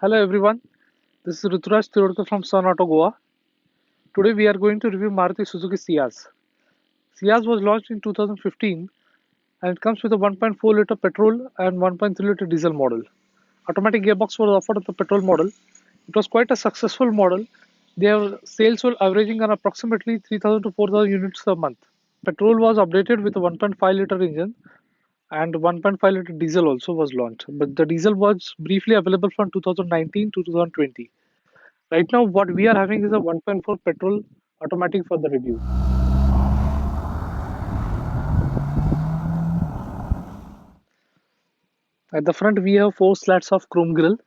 Hello everyone, this is Ruturaj Tirudkar from Sun Auto Goa. Today we are going to review Maruti Suzuki Ciaz. Ciaz was launched in 2015 and it comes with a 1.4 liter petrol and 1.3 liter diesel model. Automatic gearbox was offered on the petrol model. It was quite a successful model. Their sales were averaging on approximately 3,000 to 4,000 units a month. Petrol was updated with a 1.5 liter engine and 1.5 liter diesel also was launched. But the diesel was briefly available from 2019 to 2020. Right now, what we are having is a 1.4 petrol automatic for the review. At the front, we have four slats of chrome grille.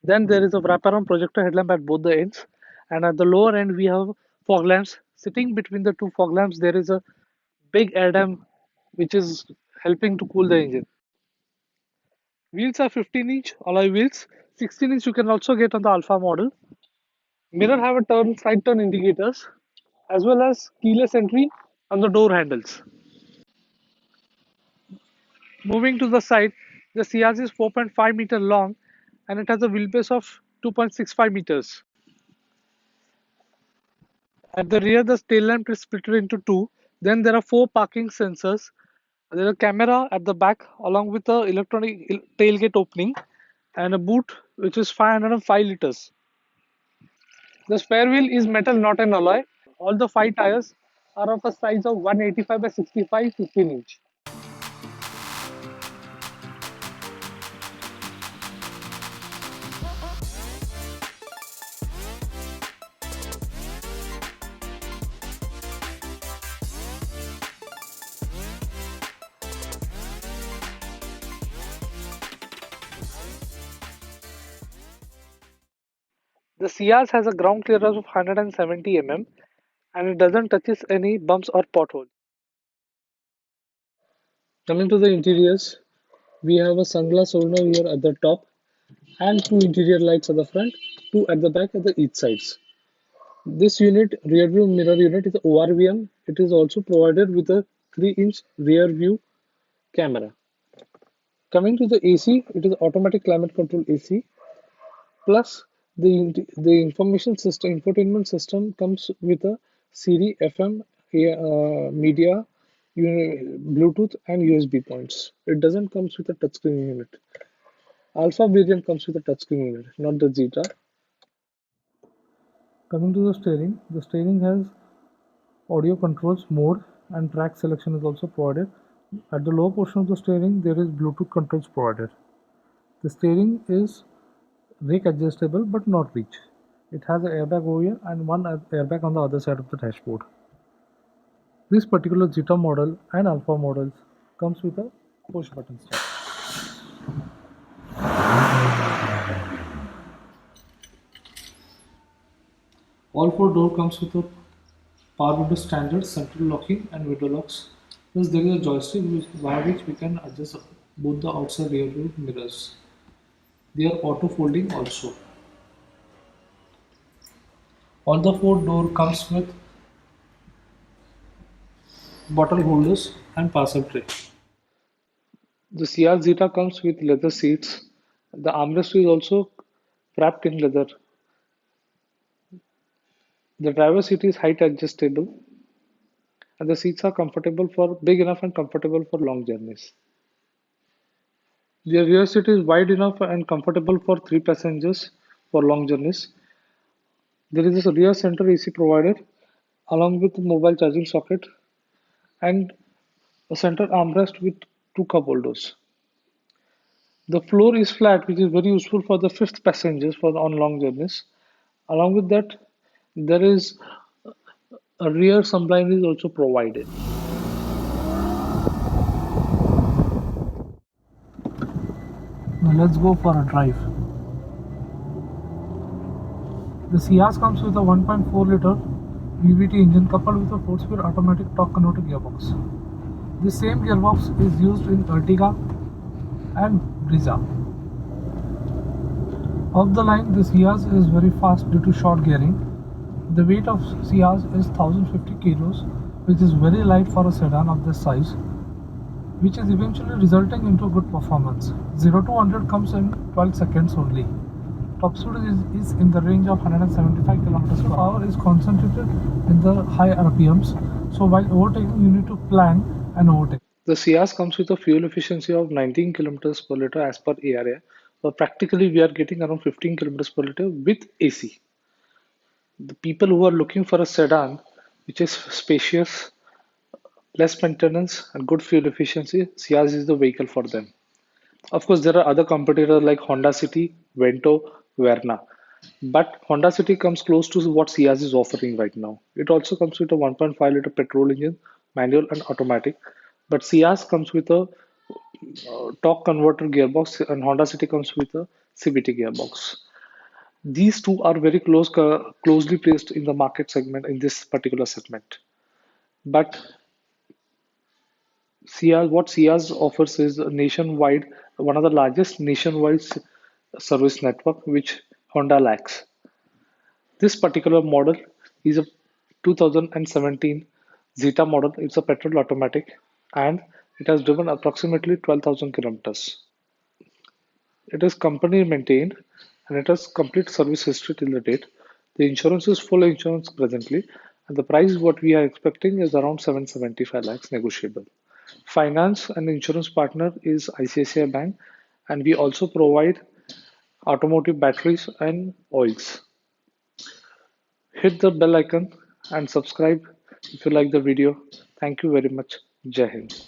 Then there is a wraparound projector headlamp at both the ends. And at the lower end, we have fog lamps. Sitting between the two fog lamps, there is a big air dam which is helping to cool the engine. Wheels are 15-inch alloy wheels. 16-inch you can also get on the Alpha model. Mirror have a side turn indicators as well as keyless entry on the door handles. Moving to the side, the Ciaz is 4.5-meter long and it has a wheelbase of 2.65 meters. At the rear, the tail lamp is split into two. Then there are four parking sensors. There is a camera at the back along with the electronic tailgate opening and a boot which is 505 liters. The spare wheel is metal, not an alloy. All the five tires are of a size of 185 by 65 15-inch. The Ciaz has a ground clearance of 170 mm and it doesn't touches any bumps or potholes. Coming to the interiors, we have a sunglass holder here at the top and two interior lights at the front, two at the back at the each sides. This unit, rear view mirror unit, is ORVM. It is also provided with a 3-inch rear view camera. Coming to the AC, it is automatic climate control AC. Plus, the information system, infotainment system comes with a Siri, FM, media, Bluetooth, and USB points. It doesn't comes with a touchscreen unit. Alpha variant comes with a touchscreen unit, not the Zeta. Coming to the steering has audio controls mode and track selection is also provided. At the lower portion of the steering, there is Bluetooth controls provided. The steering is rake adjustable but not reach. It has an airbag over here and one airbag on the other side of the dashboard. This particular Zeta model and Alpha models comes with a push button start. All four doors comes with a power window standard, central locking and window locks. Plus there is a joystick via which we can adjust both the outside rear view mirrors. They are auto folding also. All the four door comes with bottle holders and parcel tray. The Ciaz Zeta comes with leather seats. The armrest is also wrapped in leather. The driver's seat is height adjustable and the seats are comfortable for big enough and comfortable for long journeys. The rear seat is wide enough and comfortable for three passengers for long journeys. There is a rear center AC provided along with a mobile charging socket and a center armrest with two cup holders. The floor is flat, which is very useful for the fifth passengers for on long journeys. Along with that, there is a rear sunblind is also provided. Now let's go for a drive. The Ciaz comes with a 1.4 liter VVT engine coupled with a 4-speed automatic torque converter gearbox. The same gearbox is used in Ertiga and Brezza. Off the line, the Ciaz is very fast due to short gearing. The weight of Ciaz is 1050 kilos, which is very light for a sedan of this size, which is eventually resulting into good performance. 0 to 100 comes in 12 seconds only. top speed is in the range of 175 kilometers per hour, is concentrated in the high RPMs. So while overtaking, you need to plan and overtake. The Ciaz comes with a fuel efficiency of 19 kilometers per liter as per ARA, but practically we are getting around 15 kilometers per liter with AC. The people who are looking for a sedan which is spacious, less maintenance, and good fuel efficiency, Ciaz is the vehicle for them. Of course, there are other competitors like Honda City, Vento, Verna. But Honda City comes close to what Ciaz is offering right now. It also comes with a 1.5 liter petrol engine, manual and automatic. But Ciaz comes with a torque converter gearbox, and Honda City comes with a CVT gearbox. These two are very closely placed in the market segment in this particular segment. But what Ciaz offers is a nationwide, one of the largest nationwide service network, which Honda lacks. This particular model is a 2017 Zeta model. It's a petrol automatic and it has driven approximately 12,000 kilometers. It is company maintained and it has complete service history till the date. The insurance is full insurance presently, and the price what we are expecting is around 775 lakhs negotiable. Finance and insurance partner is ICICI Bank, and we also provide automotive batteries and oils. Hit the bell icon and subscribe if you like the video. Thank you very much. Jai Hind.